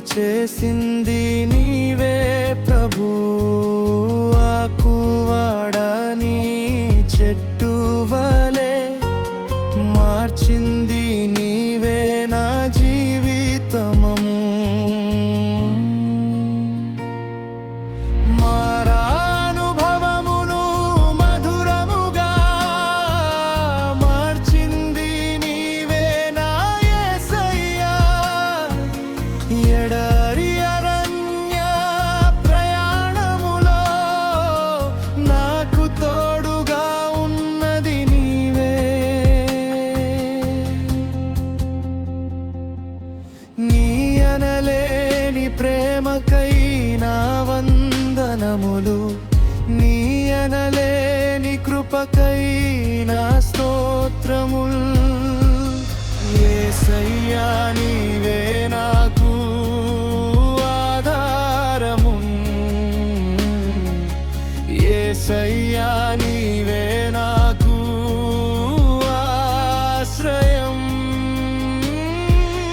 చేసింది నీవే ప్రభు. ఆకువాడని చెట్టు వలె మార్చింది నీవే నా జీవితము. మారానుభవమును మధురముగా మార్చింది నీవే నా యేసయ్యా. ఎడారి అరణ్య ప్రయాణములో నాకు తోడుగా ఉన్నది నీవే. నీ అనలేని ప్రేమకై నా వందనములు, నీ అనలేని కృపకై నా స్తోత్రముల్. యేసయ్యా నీ